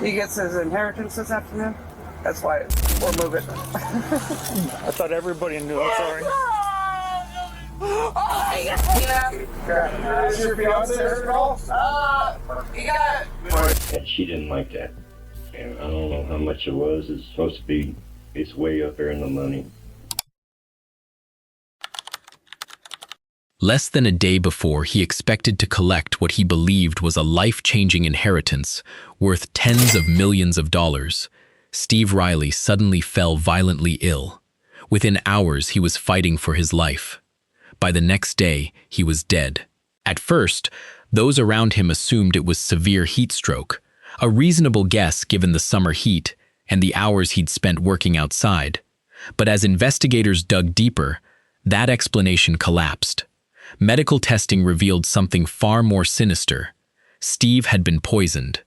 He gets his inheritance this afternoon. That's why we're moving. I thought everybody knew. I'm sorry. Oh, yeah. Is your fiance hurt at all? Yeah. And she didn't like that. And I don't know how much it was. It's supposed to be, it's way up there in the money. Less than a day before, he expected to collect what he believed was a life-changing inheritance worth tens of millions of dollars. Steve Riley suddenly fell violently ill. Within hours, he was fighting for his life. By the next day, he was dead. At first, those around him assumed it was severe heat stroke, a reasonable guess given the summer heat and the hours he'd spent working outside. But as investigators dug deeper, that explanation collapsed. Medical testing revealed something far more sinister. Steve had been poisoned.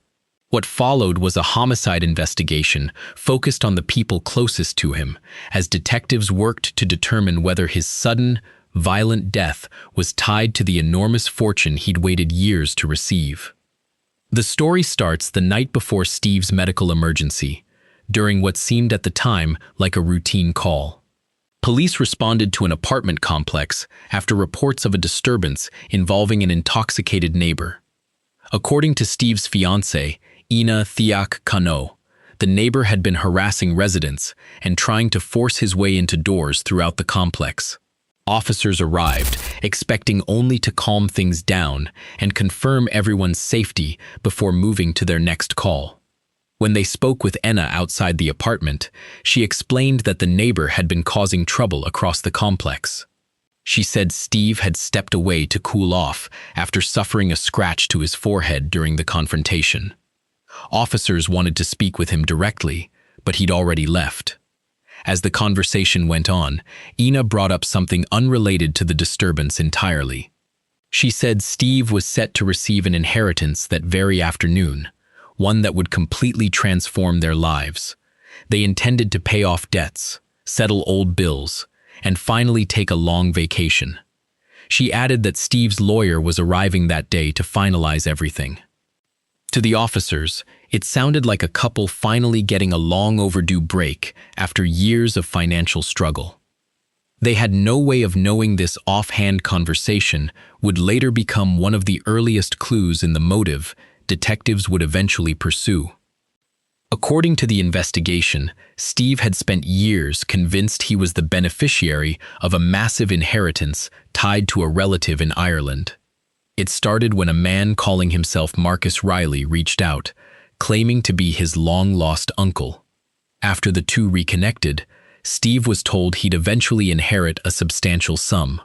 What followed was a homicide investigation focused on the people closest to him, as detectives worked to determine whether his sudden, violent death was tied to the enormous fortune he'd waited years to receive. The story starts the night before Steve's medical emergency, during what seemed at the time like a routine call. Police responded to an apartment complex after reports of a disturbance involving an intoxicated neighbor. According to Steve's fiancée, Ina Thiak Kano, the neighbor had been harassing residents and trying to force his way into doors throughout the complex. Officers arrived, expecting only to calm things down and confirm everyone's safety before moving to their next call. When they spoke with Enna outside the apartment, she explained that the neighbor had been causing trouble across the complex. She said Steve had stepped away to cool off after suffering a scratch to his forehead during the confrontation. Officers wanted to speak with him directly, but he'd already left. As the conversation went on, Ina brought up something unrelated to the disturbance entirely. She said Steve was set to receive an inheritance that very afternoon, one that would completely transform their lives. They intended to pay off debts, settle old bills, and finally take a long vacation. She added that Steve's lawyer was arriving that day to finalize everything. To the officers, it sounded like a couple finally getting a long overdue break after years of financial struggle. They had no way of knowing this offhand conversation would later become one of the earliest clues in the motive detectives would eventually pursue. According to the investigation, Steve had spent years convinced he was the beneficiary of a massive inheritance tied to a relative in Ireland. It started when a man calling himself Marcus Riley reached out, claiming to be his long-lost uncle. After the two reconnected, Steve was told he'd eventually inherit a substantial sum.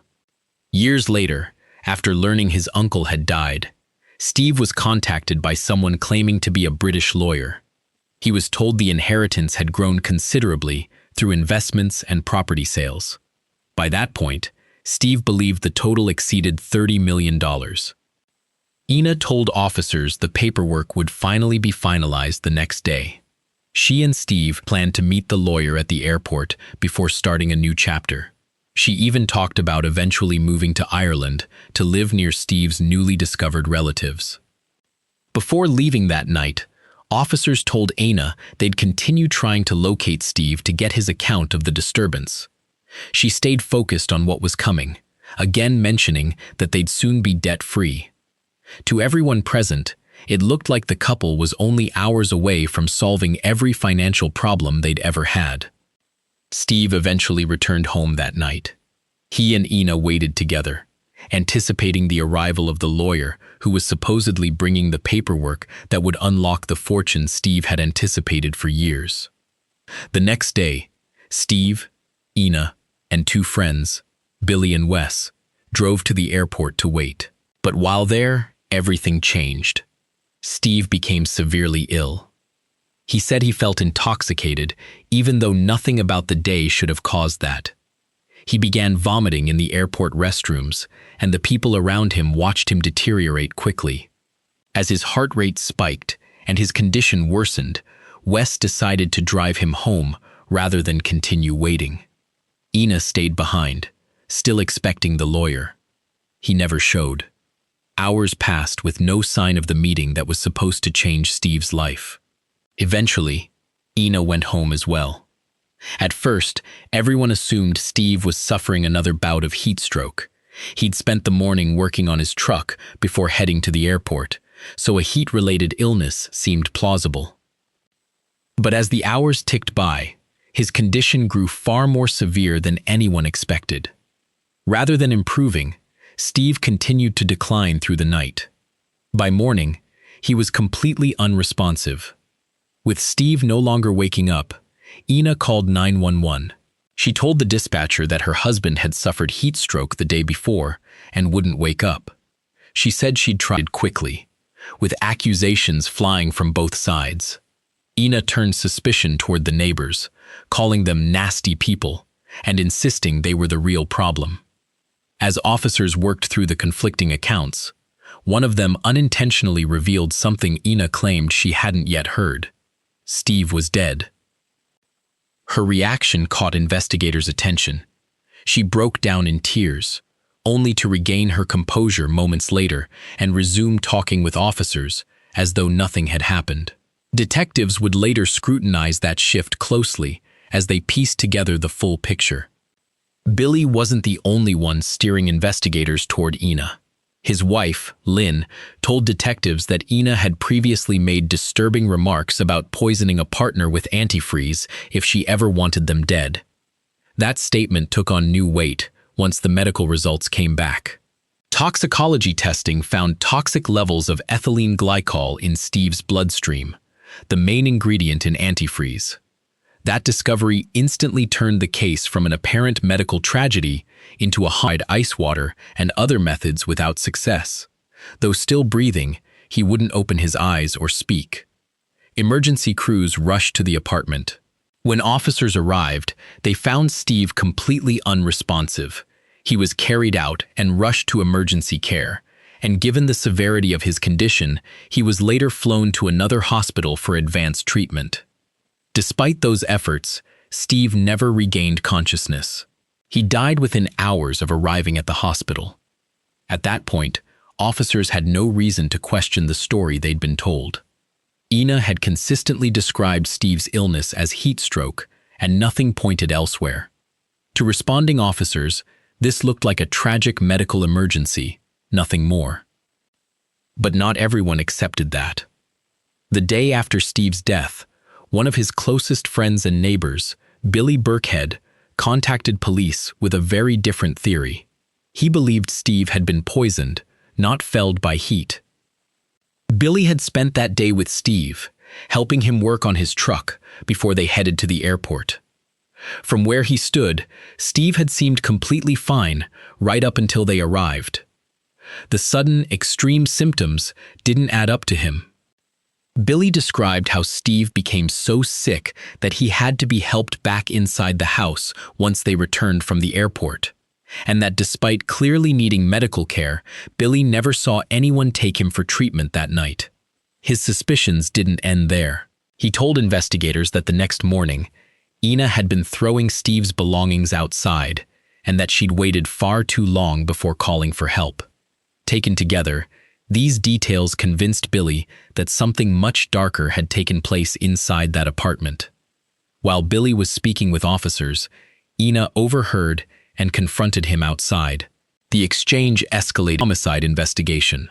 Years later, after learning his uncle had died, Steve was contacted by someone claiming to be a British lawyer. He was told the inheritance had grown considerably through investments and property sales. By that point, Steve believed the total exceeded $30 million. Ina told officers the paperwork would finally be finalized the next day. She and Steve planned to meet the lawyer at the airport before starting a new chapter. She even talked about eventually moving to Ireland to live near Steve's newly discovered relatives. Before leaving that night, officers told Ina they'd continue trying to locate Steve to get his account of the disturbance. She stayed focused on what was coming, again mentioning that they'd soon be debt-free. To everyone present, it looked like the couple was only hours away from solving every financial problem they'd ever had. Steve eventually returned home that night. He and Ina waited together, anticipating the arrival of the lawyer who was supposedly bringing the paperwork that would unlock the fortune Steve had anticipated for years. The next day, Steve, Ina, and two friends, Billy and Wes, drove to the airport to wait. But while there, everything changed. Steve became severely ill. He said he felt intoxicated, even though nothing about the day should have caused that. He began vomiting in the airport restrooms, and the people around him watched him deteriorate quickly. As his heart rate spiked and his condition worsened, Wes decided to drive him home rather than continue waiting. Ina stayed behind, still expecting the lawyer. He never showed. Hours passed with no sign of the meeting that was supposed to change Steve's life. Eventually, Ina went home as well. At first, everyone assumed Steve was suffering another bout of heat stroke. He'd spent the morning working on his truck before heading to the airport, so a heat-related illness seemed plausible. But as the hours ticked by, his condition grew far more severe than anyone expected. Rather than improving, Steve continued to decline through the night. By morning, he was completely unresponsive. With Steve no longer waking up, Ina called 911. She told the dispatcher that her husband had suffered heat stroke the day before and wouldn't wake up. She said she'd tried quickly, with accusations flying from both sides. Ina turned suspicion toward the neighbors, calling them nasty people and insisting they were the real problem. As officers worked through the conflicting accounts, one of them unintentionally revealed something Ina claimed she hadn't yet heard. Steve was dead. Her reaction caught investigators' attention. She broke down in tears, only to regain her composure moments later and resume talking with officers as though nothing had happened. Detectives would later scrutinize that shift closely as they pieced together the full picture. Billy wasn't the only one steering investigators toward Ina. His wife, Lynn, told detectives that Ina had previously made disturbing remarks about poisoning a partner with antifreeze if she ever wanted them dead. That statement took on new weight once the medical results came back. Toxicology testing found toxic levels of ethylene glycol in Steve's bloodstream, the main ingredient in antifreeze. That discovery instantly turned the case from an apparent medical tragedy into a hide ice water and other methods without success. Though still breathing, he wouldn't open his eyes or speak. Emergency crews rushed to the apartment. When officers arrived, they found Steve completely unresponsive. He was carried out and rushed to emergency care, and given the severity of his condition, he was later flown to another hospital for advanced treatment. Despite those efforts, Steve never regained consciousness. He died within hours of arriving at the hospital. At that point, officers had no reason to question the story they'd been told. Ina had consistently described Steve's illness as heat stroke, and nothing pointed elsewhere. To responding officers, this looked like a tragic medical emergency, nothing more. But not everyone accepted that. The day after Steve's death, one of his closest friends and neighbors, Billy Burkhead, contacted police with a very different theory. He believed Steve had been poisoned, not felled by heat. Billy had spent that day with Steve, helping him work on his truck before they headed to the airport. From where he stood, Steve had seemed completely fine right up until they arrived. The sudden, extreme symptoms didn't add up to him. Billy described how Steve became so sick that he had to be helped back inside the house once they returned from the airport, and that despite clearly needing medical care, Billy never saw anyone take him for treatment that night. His suspicions didn't end there. He told investigators that the next morning, Ina had been throwing Steve's belongings outside and that she'd waited far too long before calling for help. Taken together, these details convinced Billy that something much darker had taken place inside that apartment. While Billy was speaking with officers, Ina overheard and confronted him outside. The exchange escalated a homicide investigation.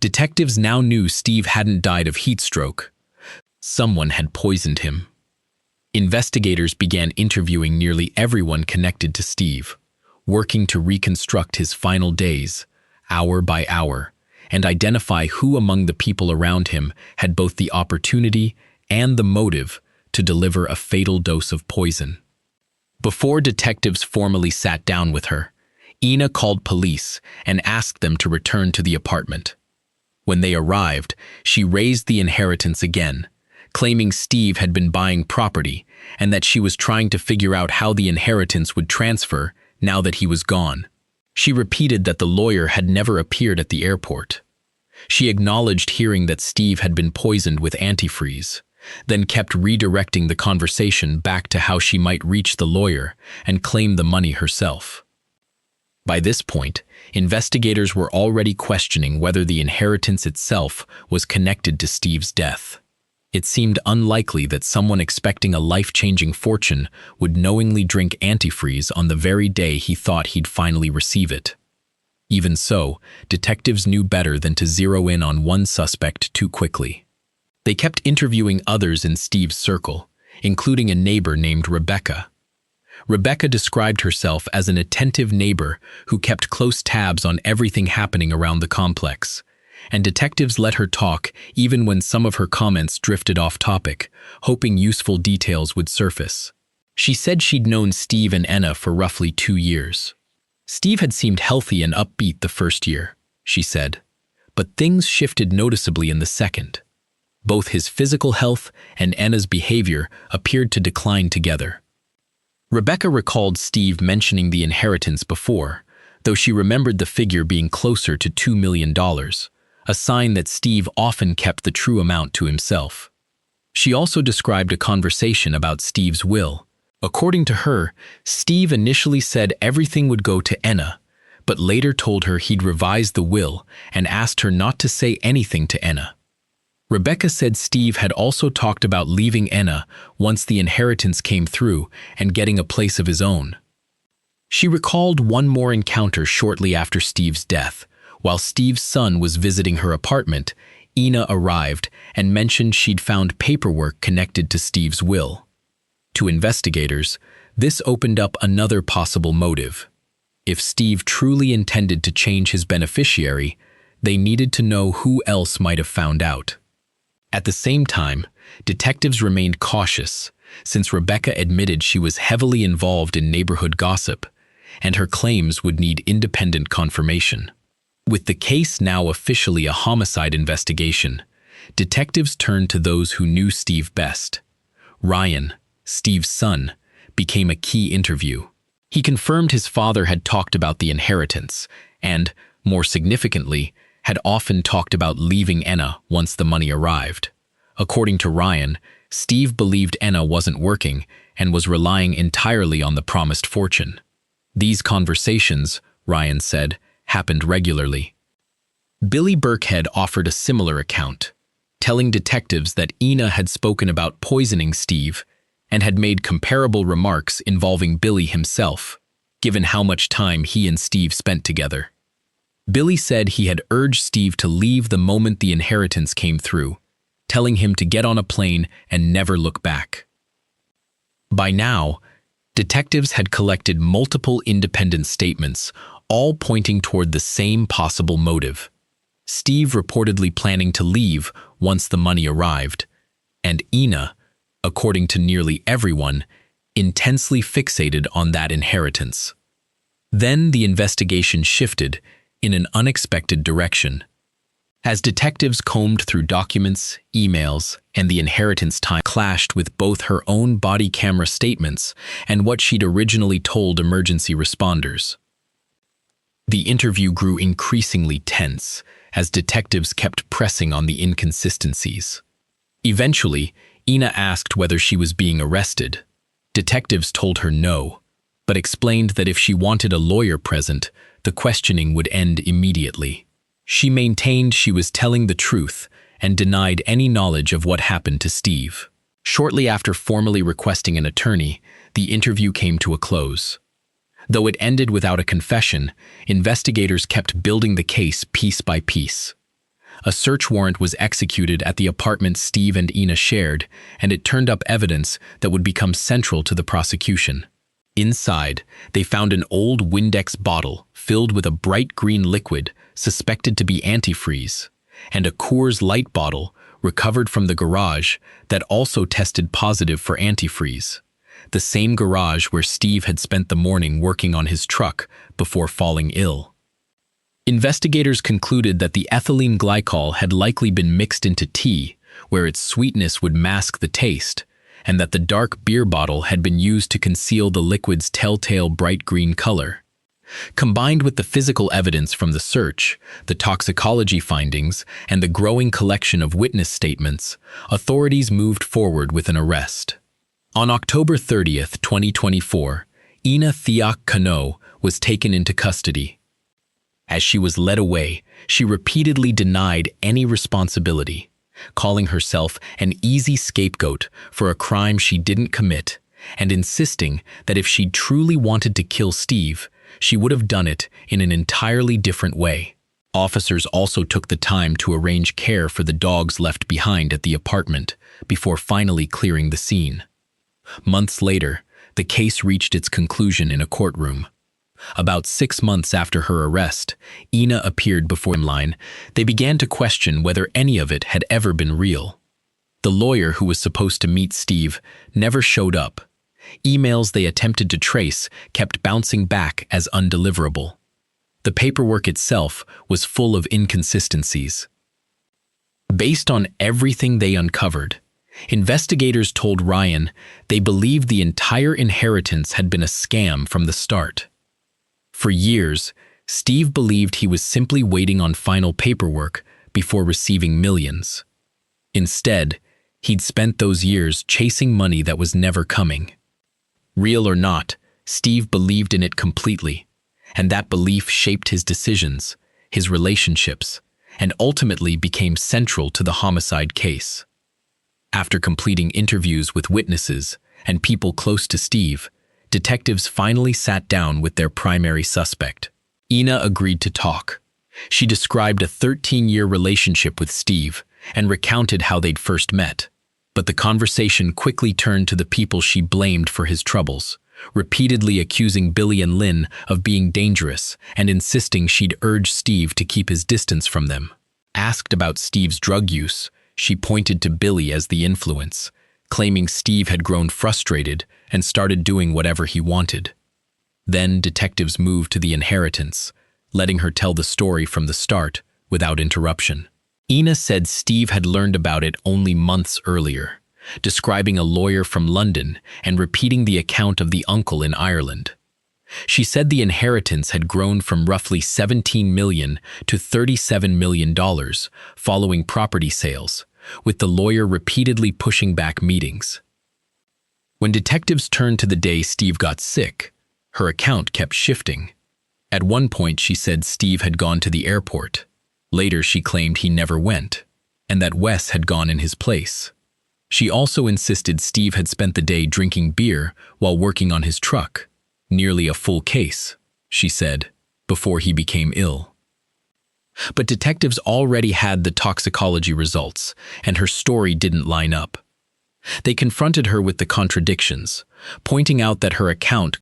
Detectives now knew Steve hadn't died of heat stroke. Someone had poisoned him. Investigators began interviewing nearly everyone connected to Steve, working to reconstruct his final days, hour by hour, and identify who among the people around him had both the opportunity and the motive to deliver a fatal dose of poison. Before detectives formally sat down with her, Ina called police and asked them to return to the apartment. When they arrived, she raised the inheritance again, claiming Steve had been buying property and that she was trying to figure out how the inheritance would transfer now that he was gone. She repeated that the lawyer had never appeared at the airport. She acknowledged hearing that Steve had been poisoned with antifreeze, then kept redirecting the conversation back to how she might reach the lawyer and claim the money herself. By this point, investigators were already questioning whether the inheritance itself was connected to Steve's death. It seemed unlikely that someone expecting a life-changing fortune would knowingly drink antifreeze on the very day he thought he'd finally receive it. Even so, detectives knew better than to zero in on one suspect too quickly. They kept interviewing others in Steve's circle, including a neighbor named Rebecca. Rebecca described herself as an attentive neighbor who kept close tabs on everything happening around the complex, and detectives let her talk even when some of her comments drifted off topic, hoping useful details would surface. She said she'd known Steve and Enna for roughly 2 years. Steve had seemed healthy and upbeat the first year, she said, but things shifted noticeably in the second. Both his physical health and Enna's behavior appeared to decline together. Rebecca recalled Steve mentioning the inheritance before, though she remembered the figure being closer to $2 million, a sign that Steve often kept the true amount to himself. She also described a conversation about Steve's will. According to her, Steve initially said everything would go to Enna, but later told her he'd revise the will and asked her not to say anything to Enna. Rebecca said Steve had also talked about leaving Enna once the inheritance came through and getting a place of his own. She recalled one more encounter shortly after Steve's death. While Steve's son was visiting her apartment, Enna arrived and mentioned she'd found paperwork connected to Steve's will. To investigators, this opened up another possible motive. If Steve truly intended to change his beneficiary, they needed to know who else might have found out. At the same time, detectives remained cautious, since Rebecca admitted she was heavily involved in neighborhood gossip, and her claims would need independent confirmation. With the case now officially a homicide investigation, detectives turned to those who knew Steve best. Ryan, Steve's son, became a key interview. He confirmed his father had talked about the inheritance and, more significantly, had often talked about leaving Enna once the money arrived. According to Ryan, Steve believed Enna wasn't working and was relying entirely on the promised fortune. These conversations, Ryan said, happened regularly. Billy Burkhead offered a similar account, telling detectives that Enna had spoken about poisoning Steve and had made comparable remarks involving Billy himself, given how much time he and Steve spent together. Billy said he had urged Steve to leave the moment the inheritance came through, telling him to get on a plane and never look back. By now, detectives had collected multiple independent statements, all pointing toward the same possible motive. Steve reportedly planning to leave once the money arrived, and Enna, according to nearly everyone, intensely fixated on that inheritance. Then the investigation shifted in an unexpected direction. As detectives combed through documents, emails, and the inheritance time clashed with both her own body camera statements and what she'd originally told emergency responders. The interview grew increasingly tense as detectives kept pressing on the inconsistencies. Eventually, Enna asked whether she was being arrested. Detectives told her no, but explained that if she wanted a lawyer present, the questioning would end immediately. She maintained she was telling the truth and denied any knowledge of what happened to Steve. Shortly after formally requesting an attorney, the interview came to a close. Though it ended without a confession, investigators kept building the case piece by piece. A search warrant was executed at the apartment Steve and Enna shared, and it turned up evidence that would become central to the prosecution. Inside, they found an old Windex bottle filled with a bright green liquid suspected to be antifreeze, and a Coors Light bottle recovered from the garage that also tested positive for antifreeze, the same garage where Steve had spent the morning working on his truck before falling ill. Investigators concluded that the ethylene glycol had likely been mixed into tea, where its sweetness would mask the taste, and that the dark beer bottle had been used to conceal the liquid's telltale bright green color. Combined with the physical evidence from the search, the toxicology findings, and the growing collection of witness statements, authorities moved forward with an arrest. On October 30th, 2024, Enna Thiak Kano was taken into custody. As she was led away, she repeatedly denied any responsibility, calling herself an easy scapegoat for a crime she didn't commit, and insisting that if she'd truly wanted to kill Steve, she would have done it in an entirely different way. Officers also took the time to arrange care for the dogs left behind at the apartment before finally clearing the scene. Months later, the case reached its conclusion in a courtroom. About 6 months after her arrest, Ina appeared before the line. They began to question whether any of it had ever been real. The lawyer who was supposed to meet Steve never showed up. Emails they attempted to trace kept bouncing back as undeliverable. The paperwork itself was full of inconsistencies. Based on everything they uncovered, investigators told Ryan they believed the entire inheritance had been a scam from the start. For years, Steve believed he was simply waiting on final paperwork before receiving millions. Instead, he'd spent those years chasing money that was never coming. Real or not, Steve believed in it completely, and that belief shaped his decisions, his relationships, and ultimately became central to the homicide case. After completing interviews with witnesses and people close to Steve, detectives finally sat down with their primary suspect. Ina agreed to talk. She described a 13-year relationship with Steve and recounted how they'd first met. But the conversation quickly turned to the people she blamed for his troubles, repeatedly accusing Billy and Lynn of being dangerous and insisting she'd urged Steve to keep his distance from them. Asked about Steve's drug use, she pointed to Billy as the influence, claiming Steve had grown frustrated and started doing whatever he wanted. Then detectives moved to the inheritance, letting her tell the story from the start without interruption. Ina said Steve had learned about it only months earlier, describing a lawyer from London and repeating the account of the uncle in Ireland. She said the inheritance had grown from roughly $17 million to $37 million following property sales, with the lawyer repeatedly pushing back meetings. When detectives turned to the day Steve got sick, her account kept shifting. At one point, she said Steve had gone to the airport. Later, she claimed he never went, and that Wes had gone in his place. She also insisted Steve had spent the day drinking beer while working on his truck, nearly a full case, she said, before he became ill. But detectives already had the toxicology results, and her story didn't line up. They confronted her with the contradictions, pointing out that her account